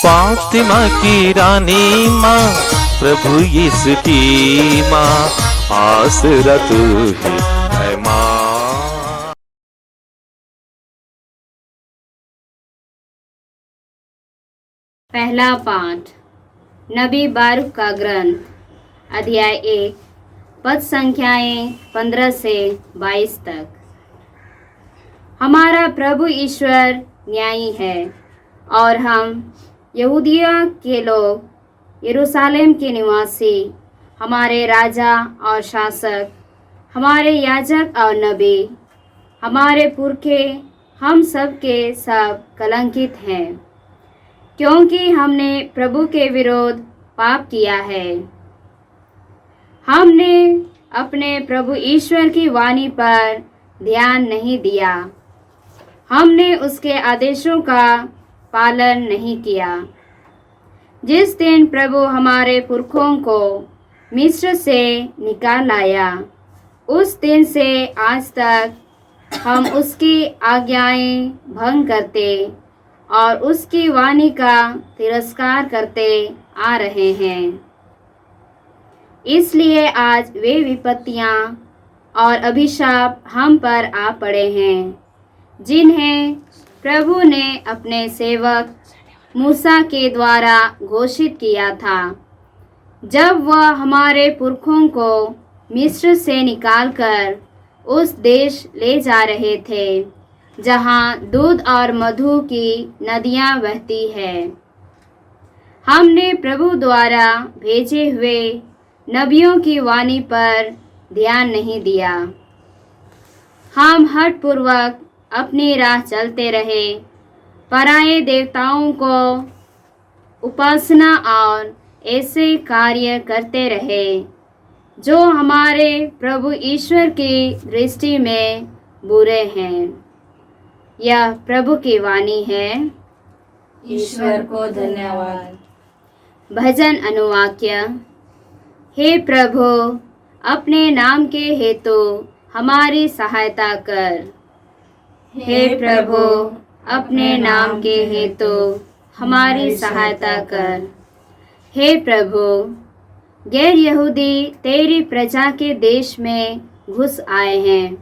फातिमा की रानी माँ, प्रभु यीशु की माँ, आसरा तू ही है माँ। पहला पाठ नबी बारूक का ग्रंथ, अध्याय 1, पद संख्याएं 15 से 22 तक। हमारा प्रभु ईश्वर न्यायी है और हम यहूदिया के लोग, यरूशलेम के निवासी, हमारे राजा और शासक, हमारे याजक और नबी, हमारे पुरखे, हम सब के सब कलंकित हैं, क्योंकि हमने प्रभु के विरोध पाप किया है। हमने अपने प्रभु ईश्वर की वाणी पर ध्यान नहीं दिया, हमने उसके आदेशों का पालन नहीं किया। जिस दिन प्रभु हमारे पुरखों को मिस्र से निकाल लाया, उस दिन से आज तक हम उसकी आज्ञाएं भंग करते और उसकी वाणी का तिरस्कार करते आ रहे हैं। इसलिए आज वे विपत्तियां और अभिशाप हम पर आ पड़े हैं, जिन्हें प्रभु ने अपने सेवक मूसा के द्वारा घोषित किया था, जब वह हमारे पुरखों को मिस्र से निकालकर उस देश ले जा रहे थे जहाँ दूध और मधु की नदियाँ बहती है। हमने प्रभु द्वारा भेजे हुए नबियों की वाणी पर ध्यान नहीं दिया। हम हठपूर्वक अपनी राह चलते रहे, पराये देवताओं को उपासना और ऐसे कार्य करते रहे जो हमारे प्रभु ईश्वर की दृष्टि में बुरे हैं। यह प्रभु की वाणी है। ईश्वर को धन्यवाद। भजन अनुवाक्य। हे प्रभु, अपने नाम के हेतु हमारी सहायता कर। हे प्रभु, अपने नाम के हेतु हमारी सहायता कर। हे प्रभु, गैर यहूदी तेरी प्रजा के देश में घुस आए हैं।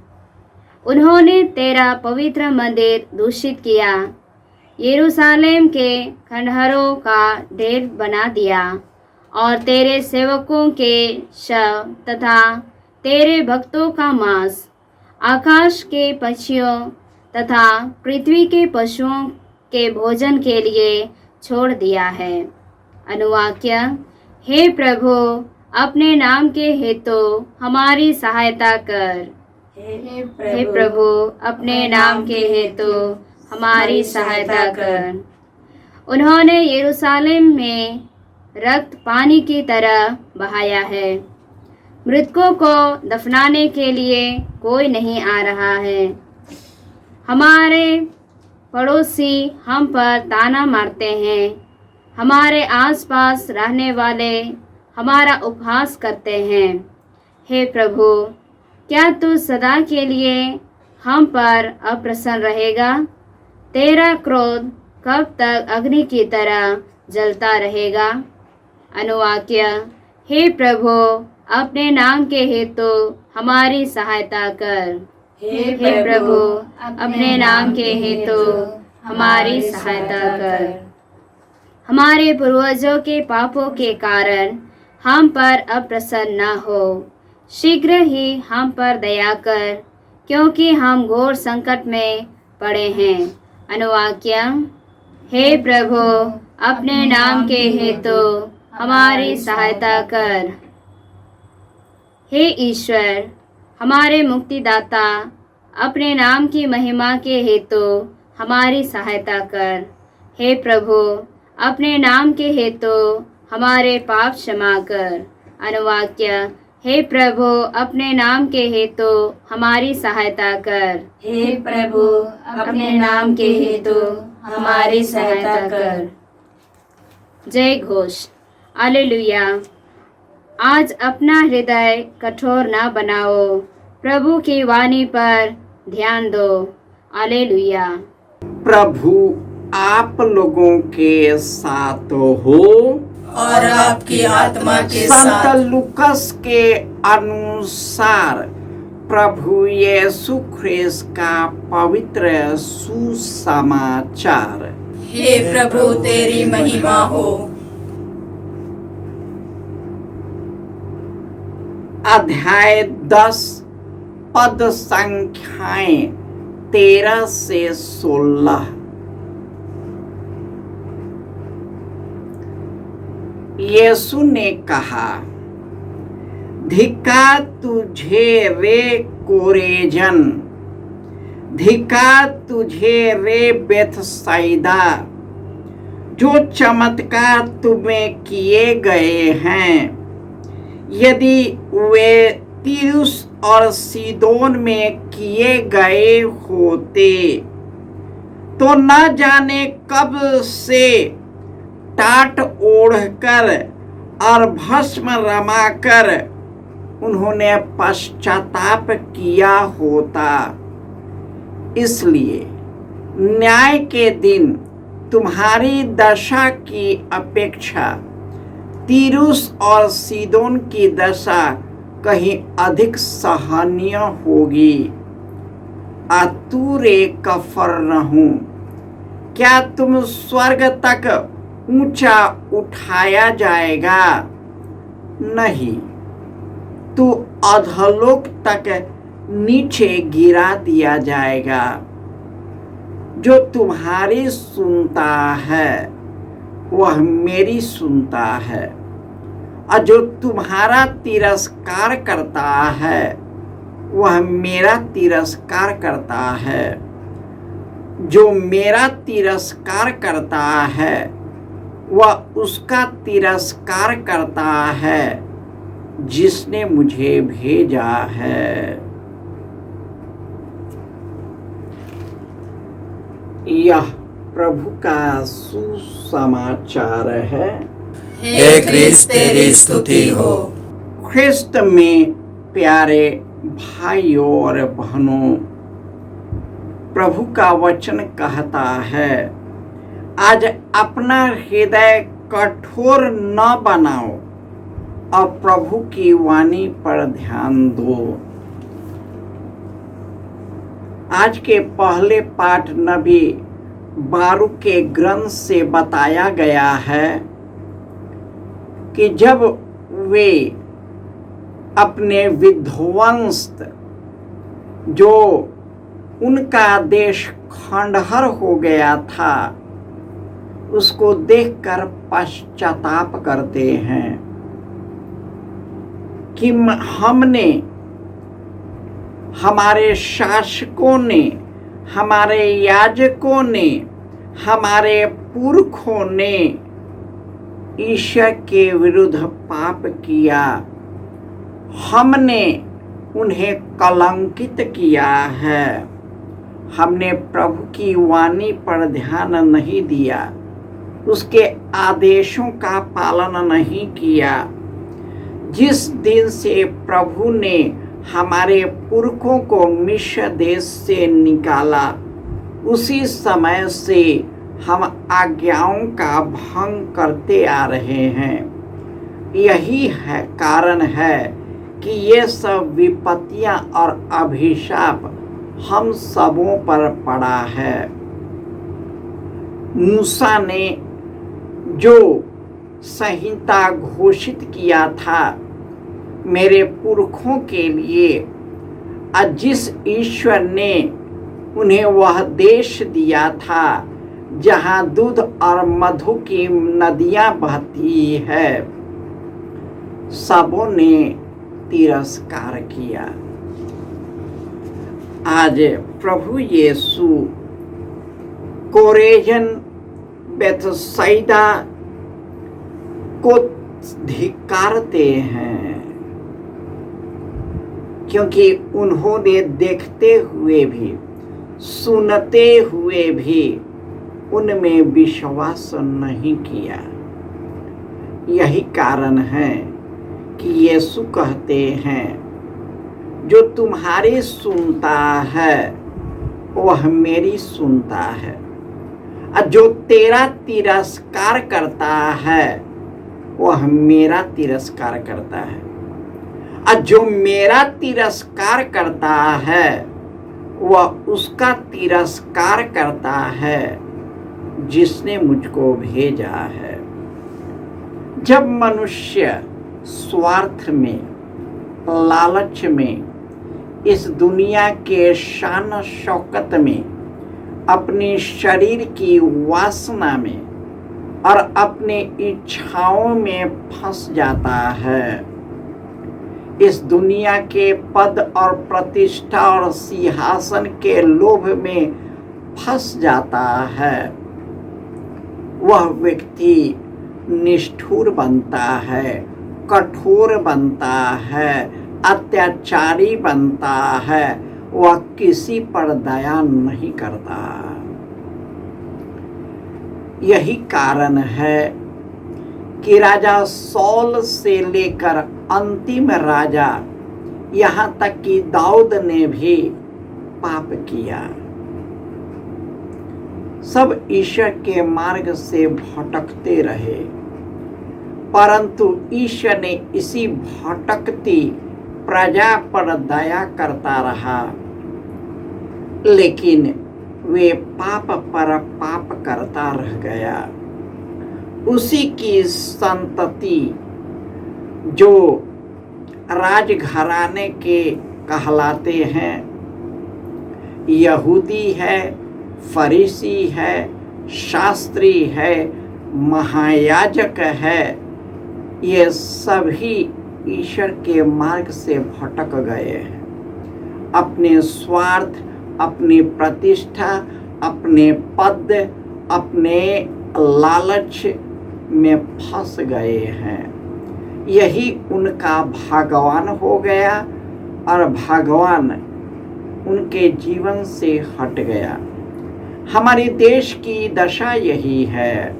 उन्होंने तेरा पवित्र मंदिर दूषित किया, यरूशलेम के खंडहरों का ढेर बना दिया और तेरे सेवकों के शव तथा तेरे भक्तों का मांस आकाश के पक्षियों तथा पृथ्वी के पशुओं के भोजन के लिए छोड़ दिया है। अनुवाक्य। हे प्रभु, अपने नाम के हेतु हमारी सहायता कर। हे प्रभु, अपने नाम के हेतु हमारी सहायता कर। उन्होंने यरूशलेम में रक्त पानी की तरह बहाया है, मृतकों को दफनाने के लिए कोई नहीं आ रहा है। हमारे पड़ोसी हम पर ताना मारते हैं, हमारे आसपास रहने वाले हमारा उपहास करते हैं। हे प्रभु, क्या तू सदा के लिए हम पर अप्रसन्न रहेगा? तेरा क्रोध कब तक अग्नि की तरह जलता रहेगा? अनुवाक्य। हे प्रभु, अपने नाम के हेतु हमारी सहायता कर। हे प्रभु, अपने नाम के हेतु हमारी सहायता कर। हमारे पूर्वजों के पापों के कारण हम पर अप्रसन्न न हो, शीघ्र ही हम पर दया कर, क्योंकि हम घोर संकट में पड़े हैं। अनुवाक्य। हे प्रभु, अपने नाम के हेतु हमारी सहायता कर। हे ईश्वर, हमारे मुक्तिदाता, अपने नाम की महिमा के हेतु हमारी सहायता कर। हे प्रभु, अपने नाम के हेतु हमारे पाप क्षमा कर। अनुवाक्य। हे प्रभु, अपने नाम के हेतु हमारी सहायता कर। हे प्रभु, अपने नाम के हेतु हमारी सहायता कर। जय घोष। हालेलुया। आज अपना हृदय कठोर न बनाओ, प्रभु की वाणी पर ध्यान दो। हालेलुया। प्रभु आप लोगों के साथ हो। और आपकी आत्मा के संत साथ। लूकस के अनुसार प्रभु यीशु ख्रिस्त का पवित्र सुसमाचार। हे प्रभु तेरी महिमा हो। अध्याय 10 पद संख्याएं 13 से 16। यीशु ने कहा, धिक्कार तुझे रे कोरेजन, धिक्कार तुझे रे बेथसाइदा, जो चमत्कार तुम्हें किए गए हैं। यदि वे तीरुस और सीदोन में किए गए होते तो न जाने कब से टाट ओढ़कर और भस्म रमाकर उन्होंने पश्चाताप किया होता। इसलिए न्याय के दिन तुम्हारी दशा की अपेक्षा तीरुस और सीदोन की दशा कहीं अधिक सहनीय होगी। अतुरे कफरनहूम, क्या तुम स्वर्ग तक ऊंचा उठाया जाएगा? नहीं, तू अधोलोक तक नीचे गिरा दिया जाएगा। जो तुम्हारी सुनता है वह मेरी सुनता है, और जो तुम्हारा तिरस्कार करता है वह मेरा तिरस्कार करता है। जो मेरा तिरस्कार करता है वह उसका तिरस्कार करता है जिसने मुझे भेजा है। यह प्रभु का सुसमाचार है। हे क्रिस्त तेरी स्तुति हो। ख्रिस्त में प्यारे भाइयों और बहनों, प्रभु का वचन कहता है, आज अपना हृदय कठोर न बनाओ और प्रभु की वाणी पर ध्यान दो। आज के पहले पाठ नबी बारूक के ग्रंथ से बताया गया है कि जब वे अपने विध्वंस, जो उनका देश खंडहर हो गया था, उसको देखकर पश्चाताप करते हैं कि हमने, हमारे शासकों ने, हमारे याजकों ने, हमारे पुरखों ने ईश्वर के विरुद्ध पाप किया, हमने उन्हें कलंकित किया है, हमने प्रभु की वाणी पर ध्यान नहीं दिया, उसके आदेशों का पालन नहीं किया। जिस दिन से प्रभु ने हमारे पुरखों को मिस्र देश से निकाला, उसी समय से हम आज्ञाओं का भंग करते आ रहे हैं। यही है कारण है कि ये सब विपत्तियां और अभिशाप हम सबों पर पड़ा है। मूसा ने जो संहिता घोषित किया था मेरे पुरखों के लिए, और जिस ईश्वर ने उन्हें वह देश दिया था जहाँ दूध और मधु की नदियाँ बहती है, सबों ने तिरस्कार किया। आज प्रभु यीशु कोरेजन बेथसाइदा को धिक्कारते हैं, क्योंकि उन्होंने देखते हुए भी, सुनते हुए भी उनमें विश्वास नहीं किया। यही कारण है कि यीशु कहते हैं, जो तुम्हारी सुनता है वह मेरी सुनता है, और जो तेरा तिरस्कार करता है वह मेरा तिरस्कार करता है, और जो मेरा तिरस्कार करता है वह उसका तिरस्कार करता है जिसने मुझको भेजा है। जब मनुष्य स्वार्थ में, लालच में, इस दुनिया के शान शौकत में, अपने शरीर की वासना में और अपने इच्छाओं में फंस जाता है, इस दुनिया के पद और प्रतिष्ठा और सिंहासन के लोभ में फंस जाता है, वह व्यक्ति निष्ठुर बनता है, कठोर बनता है, अत्याचारी बनता है, वह किसी पर दया नहीं करता। यही कारण है कि राजा सौल से लेकर अंतिम राजा यहाँ तक कि दाऊद ने भी पाप किया। सब ईश्वर के मार्ग से भटकते रहे, परंतु ईश्वर ने इसी भटकती प्रजा पर दया करता रहा, लेकिन वे पाप पर पाप करता रह गया। उसी की संतति जो राजघराने के कहलाते हैं, यहूदी है, फरीसी है, शास्त्री है, महायाजक है, ये सभी ईश्वर के मार्ग से भटक गए हैं। अपने स्वार्थ, अपनी प्रतिष्ठा, अपने पद, अपने लालच में फंस गए हैं। यही उनका भगवान हो गया और भगवान उनके जीवन से हट गया। हमारे देश की दशा यही है।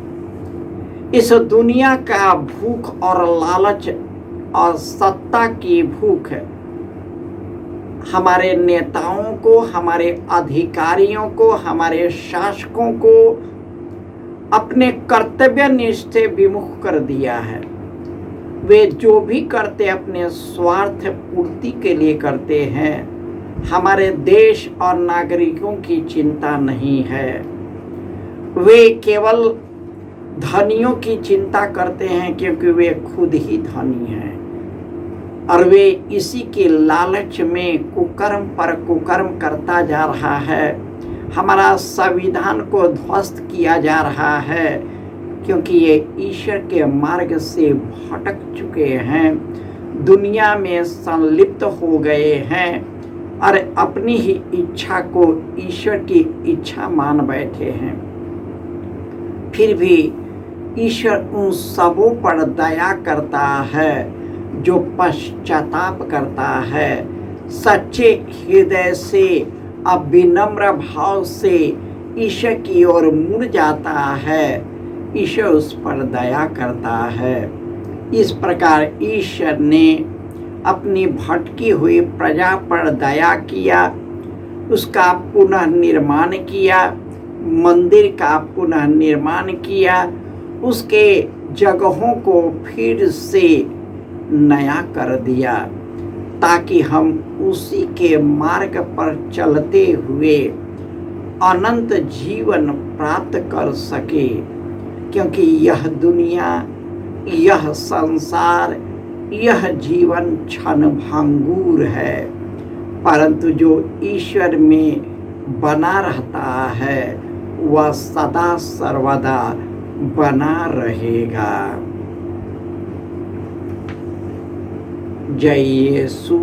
इस दुनिया का भूख और लालच और सत्ता की भूख हमारे नेताओं को, हमारे अधिकारियों को, हमारे शासकों को अपने कर्तव्य निष्ठे विमुख कर दिया है। वे जो भी करते अपने स्वार्थ पूर्ति के लिए करते हैं। हमारे देश और नागरिकों की चिंता नहीं है। वे केवल धनियों की चिंता करते हैं क्योंकि वे खुद ही धनी हैं, और वे इसी के लालच में कुकर्म पर कुकर्म करता जा रहा है। हमारा संविधान को ध्वस्त किया जा रहा है क्योंकि ये ईश्वर के मार्ग से भटक चुके हैं, दुनिया में संलिप्त हो गए हैं और अपनी ही इच्छा को ईश्वर की इच्छा मान बैठे हैं। फिर भी ईश्वर उन सबों पर दया करता है जो पश्चाताप करता है, सच्चे हृदय से, अब विनम्र भाव से ईश्वर की ओर मुड़ जाता है। ईश्वर उस पर दया करता है। इस प्रकार ईश्वर ने अपनी भटकी हुई प्रजा पर दया किया, उसका पुनः निर्माण किया, मंदिर का पुनः निर्माण किया, उसके जगहों को फिर से नया कर दिया ताकि हम उसी के मार्ग पर चलते हुए अनंत जीवन प्राप्त कर सके। क्योंकि यह दुनिया, यह संसार, यह जीवन क्षण भंगुर है, परंतु जो ईश्वर में बना रहता है वह सदा सर्वदा बना रहेगा। जय यीशु।